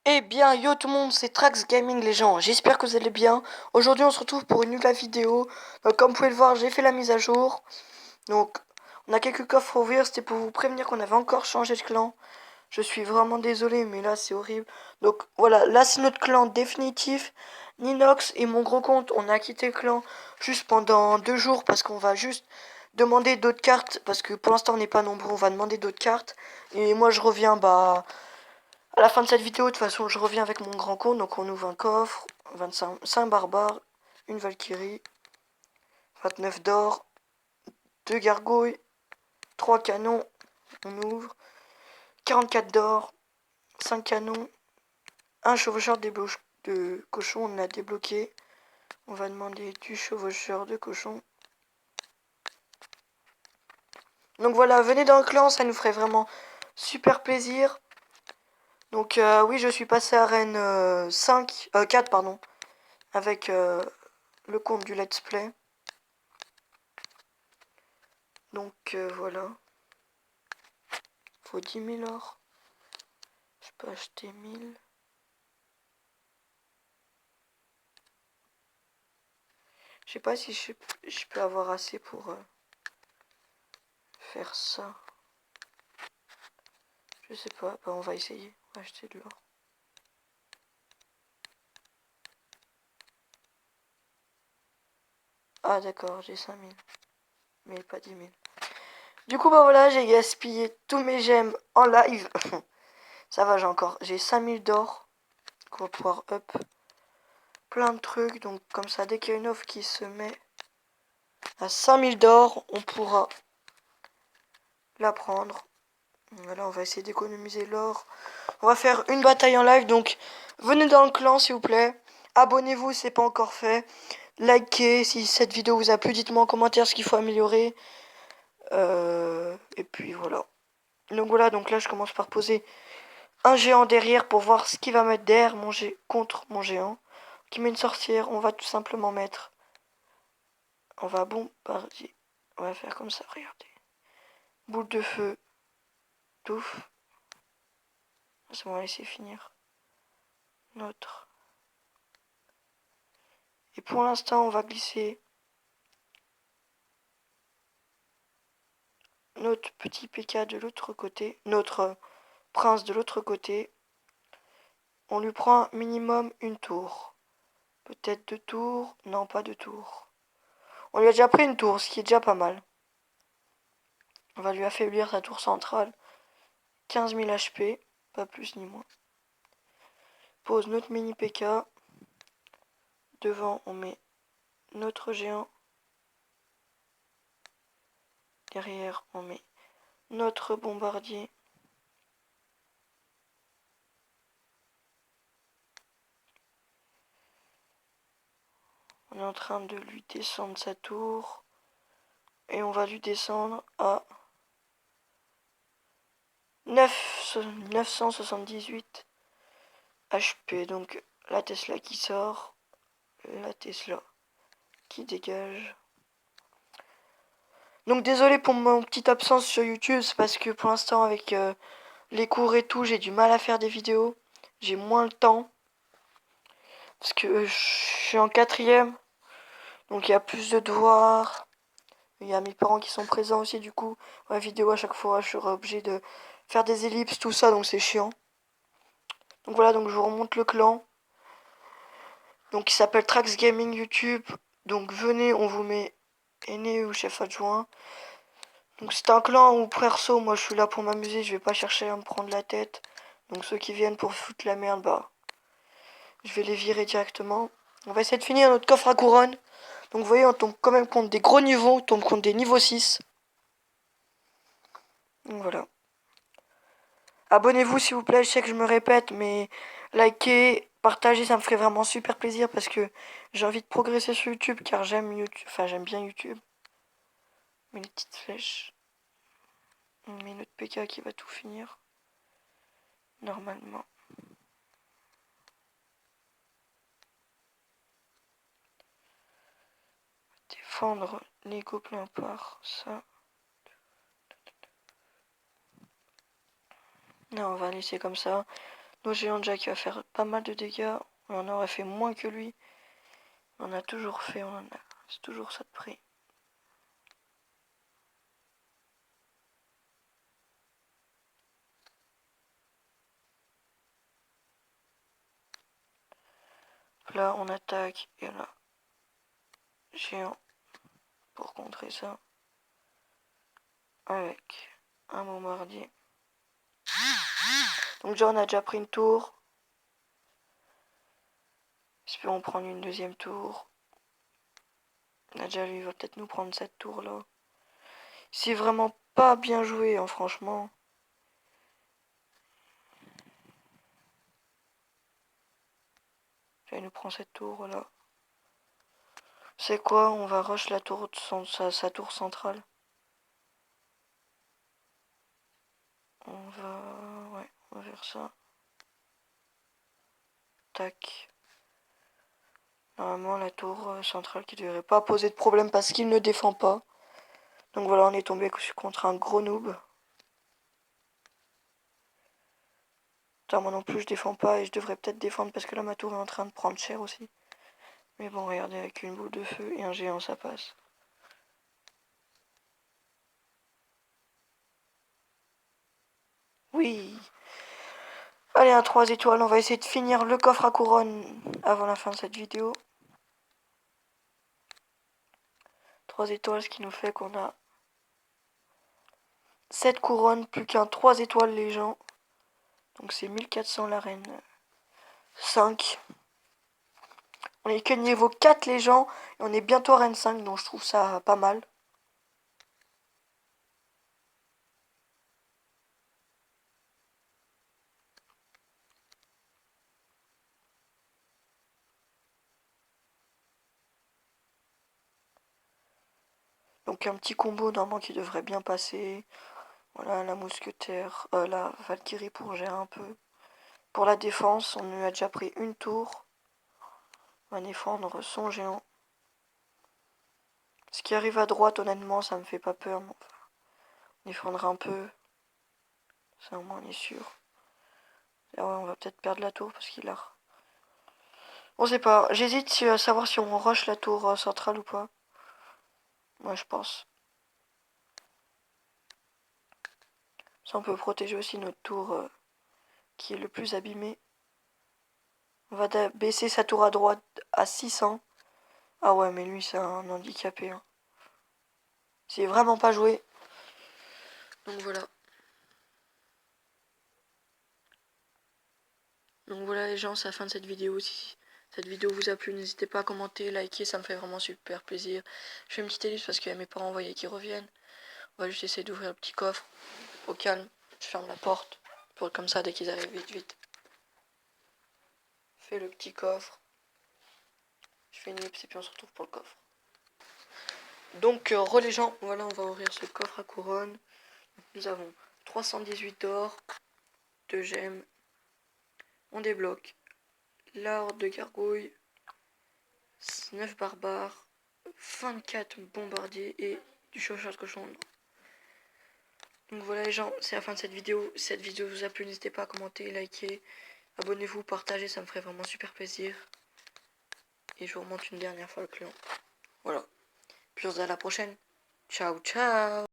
Eh bien, yo tout le monde, c'est Trax Gaming les gens, j'espère que vous allez bien. Aujourd'hui on se retrouve pour une nouvelle vidéo. Donc comme vous pouvez le voir, j'ai fait la mise à jour. Donc on a quelques coffres à ouvrir, c'était pour vous prévenir qu'on avait encore changé de clan. Je suis vraiment désolé mais là c'est horrible. Donc voilà, là c'est notre clan définitif. Ninox et mon gros compte, on a quitté le clan juste pendant 2 jours parce qu'on va juste demander d'autres cartes. Parce que pour l'instant on n'est pas nombreux, on va demander d'autres cartes. Et moi je reviens à la fin de cette vidéo, de toute façon, je reviens avec mon grand compte. Donc, on ouvre un coffre. 5 barbares, une Valkyrie, 29 d'or, 2 gargouilles, 3 canons. On ouvre. 44 d'or, 5 canons, un chevaucheur de cochon. On a débloqué. On va demander du chevaucheur de cochon. Donc voilà, venez dans le clan, ça nous ferait vraiment super plaisir. Donc oui, je suis passé à Rennes 4, pardon, avec le compte du Let's Play. Donc voilà. Faut 10 000 or. Je peux acheter 1000. Je sais pas si je peux avoir assez pour faire ça. Je sais pas. Bah, on va essayer. On va acheter de l'or. Ah d'accord, j'ai 5000. Mais pas 10 000. Du coup, bah voilà, j'ai gaspillé tous mes gemmes en live. Ça va, j'ai 5000 d'or. On va pouvoir up plein de trucs. Donc comme ça, dès qu'il y a une offre qui se met à 5000 d'or, on pourra la prendre. Voilà, on va essayer d'économiser l'or. On va faire une bataille en live, donc venez dans le clan s'il vous plaît. Abonnez-vous si c'est pas encore fait. Likez si cette vidéo vous a plu, dites-moi en commentaire ce qu'il faut améliorer. Et puis voilà. Donc voilà, donc là je commence par poser un géant derrière pour voir ce qu'il va mettre derrière contre mon géant. Qui met une sorcière, on va tout simplement mettre. On va bombarder. On va faire comme ça, regardez. Boule de feu. Touf. C'est bon, on va laisser finir. Notre. Et pour l'instant, on va glisser notre petit PK de l'autre côté, notre prince de l'autre côté. On lui prend minimum une tour. Peut-être 2 tours. Non, pas 2 tours. On lui a déjà pris une tour, ce qui est déjà pas mal. On va lui affaiblir sa tour centrale. 15 000 HP, pas plus ni moins. Pose notre mini PK. Devant, on met notre géant. Derrière, on met notre bombardier. On est en train de lui descendre sa tour. Et on va lui descendre à 978 HP. Donc la Tesla qui sort. La Tesla qui dégage. Donc désolé pour mon petite absence sur YouTube. C'est parce que pour l'instant avec les cours et tout, j'ai du mal à faire des vidéos. J'ai moins le temps. Parce que je suis en 4ème. Donc il y a plus de devoirs. Il y a mes parents qui sont présents aussi, du coup, ma vidéo à chaque fois, je serai obligé de faire des ellipses, tout ça, donc c'est chiant. Donc voilà, donc je vous remonte le clan. Donc il s'appelle Trax Gaming YouTube. Donc venez, on vous met aîné ou chef adjoint. Donc c'est un clan ou perso, moi je suis là pour m'amuser, je vais pas chercher à me prendre la tête. Donc ceux qui viennent pour foutre la merde, bah, je vais les virer directement. On va essayer de finir notre coffre à couronne. Donc vous voyez, on tombe quand même contre des gros niveaux, on tombe contre des niveaux 6. Donc voilà. Abonnez-vous s'il vous plaît, je sais que je me répète, mais likez, partagez, ça me ferait vraiment super plaisir parce que j'ai envie de progresser sur YouTube car j'aime YouTube, enfin j'aime bien YouTube. Mais les petites flèches. On met notre PK qui va tout finir. Normalement. Défendre les gobelins par ça. Non, on va laisser comme ça. Nos géants déjà qui va faire pas mal de dégâts. On aurait fait moins que lui. On a toujours fait, c'est toujours ça de prix. Là on attaque et là géant pour contrer ça avec un bombardier. Donc déjà on a déjà pris une tour. Espérons prendre une deuxième tour. Là déjà lui il va peut-être nous prendre cette tour là. C'est vraiment pas bien joué hein, franchement. Là il nous prend cette tour là. C'est quoi? On va rush la tour de sa tour centrale. Ouais, on va faire ça. Tac. Normalement la tour centrale qui devrait pas poser de problème parce qu'il ne défend pas. Donc voilà, on est tombé contre un gros noob. Putain, moi non plus je défends pas et je devrais peut-être défendre parce que là ma tour est en train de prendre cher aussi. Mais bon, regardez, avec une boule de feu et un géant ça passe. Oui. Allez, un 3 étoiles, on va essayer de finir le coffre à couronne avant la fin de cette vidéo. 3 étoiles, ce qui nous fait qu'on a 7 couronnes, plus qu'un 3 étoiles les gens. Donc c'est 1400 l'arène 5. On est que niveau 4 les gens, et on est bientôt arène 5, donc je trouve ça pas mal. Donc un petit combo normalement qui devrait bien passer. Voilà, la mousquetaire, la Valkyrie pour gérer un peu. Pour la défense, on lui a déjà pris une tour. On va défendre son géant. Ce qui arrive à droite, honnêtement, ça me fait pas peur. Mais enfin, on défendra un peu. Ça, au moins, on est sûr. Et ouais, on va peut-être perdre la tour parce qu'il a... On sait pas. J'hésite à savoir si on rush la tour centrale ou pas. Ouais, je pense. Ça, on peut protéger aussi notre tour qui est le plus abîmé. On va baisser sa tour à droite à 600. Ah ouais, mais lui, c'est un handicapé. Hein. C'est vraiment pas joué. Donc voilà. Donc voilà les gens, c'est la fin de cette vidéo. Si cette vidéo vous a plu, n'hésitez pas à commenter, liker, ça me fait vraiment super plaisir. Je fais une petite ellipse parce qu'il y a mes parents envoyés qui reviennent. On va juste essayer d'ouvrir le petit coffre. Au calme, je ferme la porte. Pour comme ça, dès qu'ils arrivent, vite, vite. Je fais le petit coffre. Je fais une ellipse et puis on se retrouve pour le coffre. Donc, les gens, voilà, on va ouvrir ce coffre à couronne. Nous avons 318 d'or, 2 gemmes. On débloque la horde de gargouilles, 9 barbares, 24 bombardiers et du chauffeur de cochon. Donc voilà les gens, c'est la fin de cette vidéo. Si cette vidéo vous a plu, n'hésitez pas à commenter, liker, abonnez-vous, partagez, ça me ferait vraiment super plaisir. Et je vous remonte une dernière fois le client. Voilà. Puis on se dit à la prochaine. Ciao, ciao.